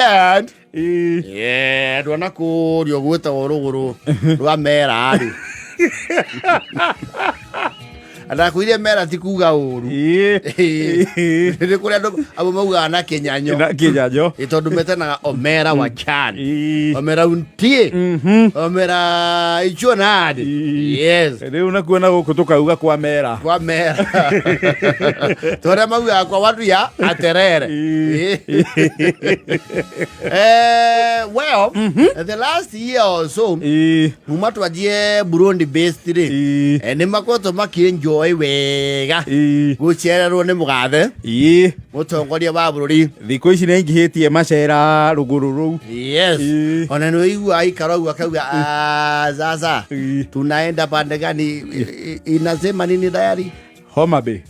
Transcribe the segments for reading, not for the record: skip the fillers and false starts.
that. Yeah, tuona kurio gwita uruguru rwa mera ari. Ana kuire mera tikuga uru. Ni kuria abo mauga na kenyanyo. Na kenyanyo. Itondu metana omera wa chan. Omera untie. Omera ichonadi. Yes. Ere unakuona guku tukauga kwa mera. Kwa mera. Tore mauga kwa watu ya aterere. Well, the last year or so, mumatu wajie Burundi based today. Ni makoto makienjoy wega. Guchererwo ni mugathe. Mutongoria wa bururi. Thiko ici nengihitie macera rugururu. Yes. Ona no igua ikaragwa kauga sasa. Tunaenda pande gani? Inasema nini diary? Homa Bay.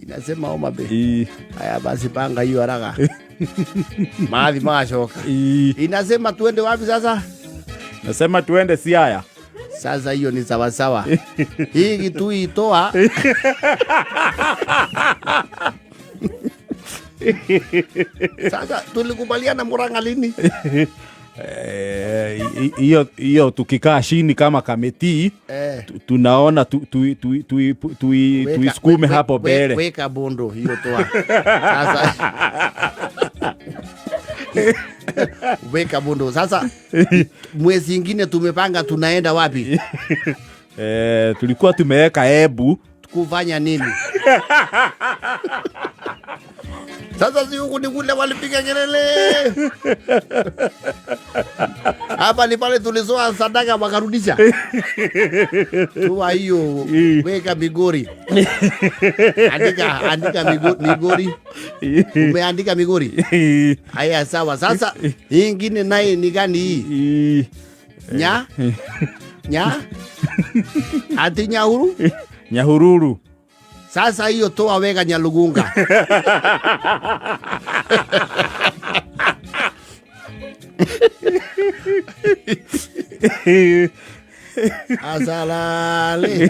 Inasema Homa Bay. Haya basi panga hiyo haraka. Maadhi mashoka. Inasema tuende wapi sasa? Nasema tuende Siaya. Sasa hiyo ni sawa sawa. Hii kitu itoa. Sasa tulikubaliana Murang'a lini? Hiyo tukikaa chini kama kamiti tunaona tuisukume hapo mbele. Weka bondo hiyo toa. Sasa weka bondo. Sasa mwezi ingine tumepanga tunaenda wapi? Tulikuwa tumeweka Embu. Kufanya nini? Sasa si huku ni kule walipiga kelele. Hapa ni pale tulizoa sadaka wakarudisha. Tuwa hiyo weka Migori. Andika Migori. Umeandika Migori. Haya sawa. Sasa hii ingine naye ni gani hii? Ati Nyahuru? Nyahururu. Sasa hiyo toa weka Nyalugunga. Asalale.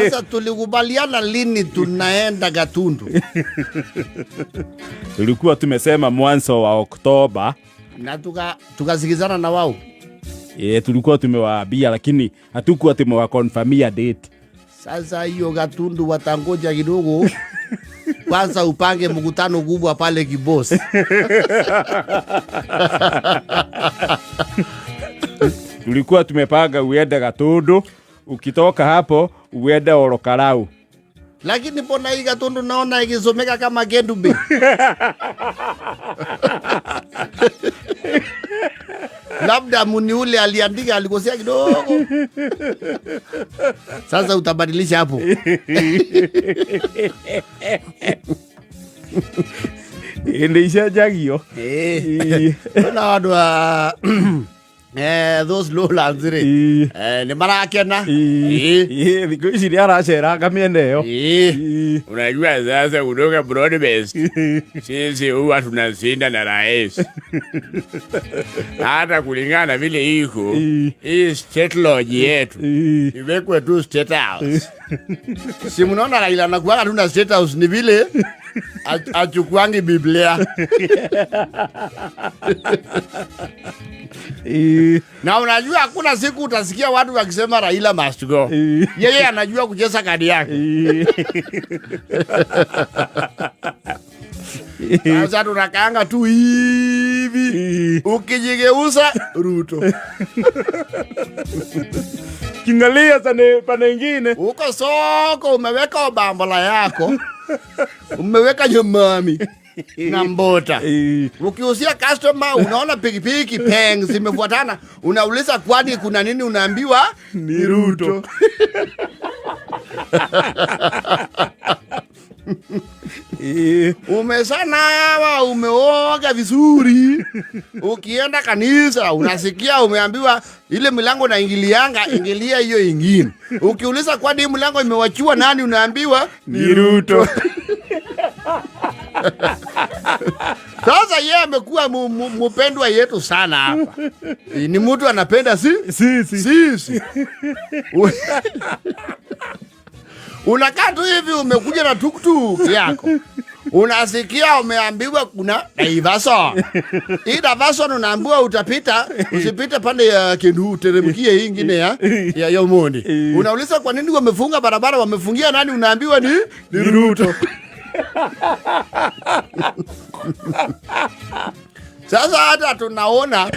Sasa tulikubaliana lini tunaenda Gatundu? Tulikuwa tumesema mwanzo wa Oktoba. Na tukasikizana na wao. Tulikuwa tumewaambia lakini hatukuwa tumewaconfirmia date. Sasa hiyo Gatundu watangoja kidogo. Kwanza upange mkutano kubwa pale Kibosi. Tulikuwa tumepanga uende Gatundu, ukitoka hapo uende Orokarau. Lakini mbona hii Gatundu naona ikisomeka kama Kendube? Labda muni ule aliandika alikosea kidogo. Sasa utabadilisha hapo. Endesha jagio. Na wadu those lowlands ni marakena. Thiko ici ni aracera kamiendeo. Unajua sasa kutoka broadcast sisi huwa tunashinda na rais. Hata kulingana vile iko hii state lodge yetu iwekwe tu state house. Si mnaona Raila anakuanga tuna state house ni vile achukuangi Biblia. Na unajua hakuna siku utasikia watu wakisema Raila must go. Yeye anajua kucheza kadi yake. Sasa tunakaanga tu hivi. Ukijigeuza Ruto. Kingalia sana pande nyingine. Uko soko umeweka bambola yako. Umeweka nyamami na mbota. Ukiusia customer unaona pikipiki peng zimefuatana, unauliza kwani kuna nini, unaambiwa ni Ruto. Umesanawa, umeoga vizuri. Ukienda kanisa unasikia umeambiwa ile milango na ingilia hiyo ingine. Ukiuliza kwani hii milango imewachua nani, unaambiwa ni Ruto. Sasa yeye amekuwa mpendwa yetu sana hapa. Ni mtu anapenda sisi. Unakaa tu hivi umekuja na tuktuk yako. unasikia umeambiwa kuna diversion. Hii diversion unaambiwa utapita, usipite pande ya Kindu, uteremkie hii ingine ya Yomoni. Unauliza kwa nini wamefunga barabara, wamefungia nani? Unaambiwa ni Ruto. Sasa hata tunaona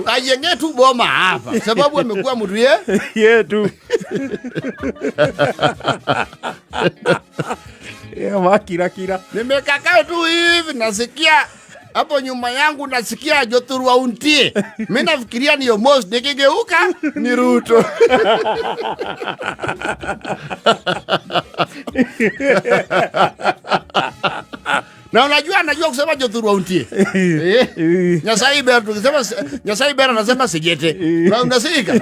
ajenge tu boma hapa sababu amekuwa mtu yetu. Kira. Nimekakaa tu hivi nasikia hapo nyuma yangu nasikia Jothuru Auntie. Mimi nafikiria ni Omos, nikigeuka ni Ruto. Na anajua kusema Jothuru Auntie. Nyasai Bera tukisema Nyasai Bera anasema Sejete. Na unasika.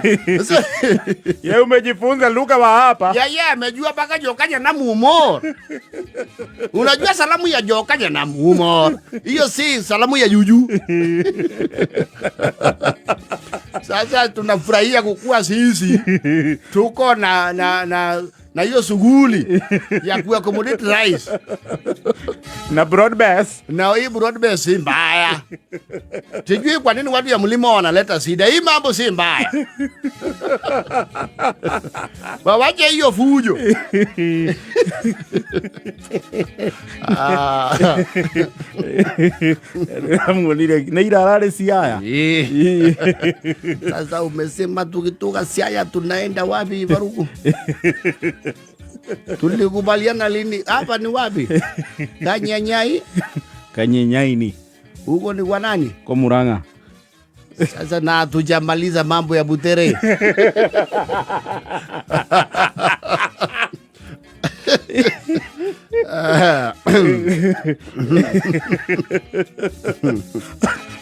Yeye umejifunza lugha wa hapa. Yeye amejua paka Jokanya na Mumo. Unajua salamu ya Jokanya na Mumo. Hiyo si salamu ya Juju. Sasa tunafurahia kukua sisi. Tuko na hiyo shughuli ya kuaccommodate rice na broadbase. Na hii broadbase si mbaya. Sijui kwa nini watu ya mlima wanaleta shida. Hii mambo si mbaya. Wawache hiyo fujo. Na irarare Siaya. Sasa umesema tukitoka Siaya tunaenda wapi Baruku? Tulikubaliana lini? Hapa ni wapi? Kanyanyai ni. Huko ni kwa nani? Kwa Murang'a. Sasa na tujamaliza mambo ya Butere.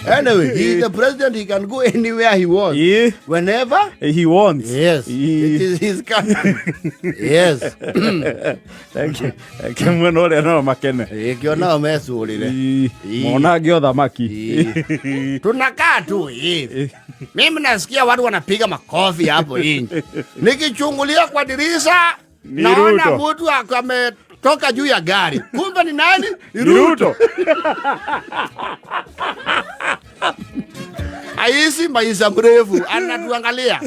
Anyway, he's the president. He can go anywhere he wants. Yeah. Whenever he wants. Yes. It is his country. Yes. Kemwe ole no makene. Kiona umesu ulile. Mona gyo dhamaki. Tunakaa tu hivi. Mimi nasikia watu wanapiga makofi hapo nje. Nikichungulia kwa dirisha naona mtu ametoka juu ya gari. Kumbe ni nani? Ruto. Aisi maisha mrefu anatuangalia.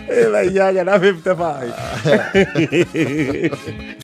Ela ya na 55.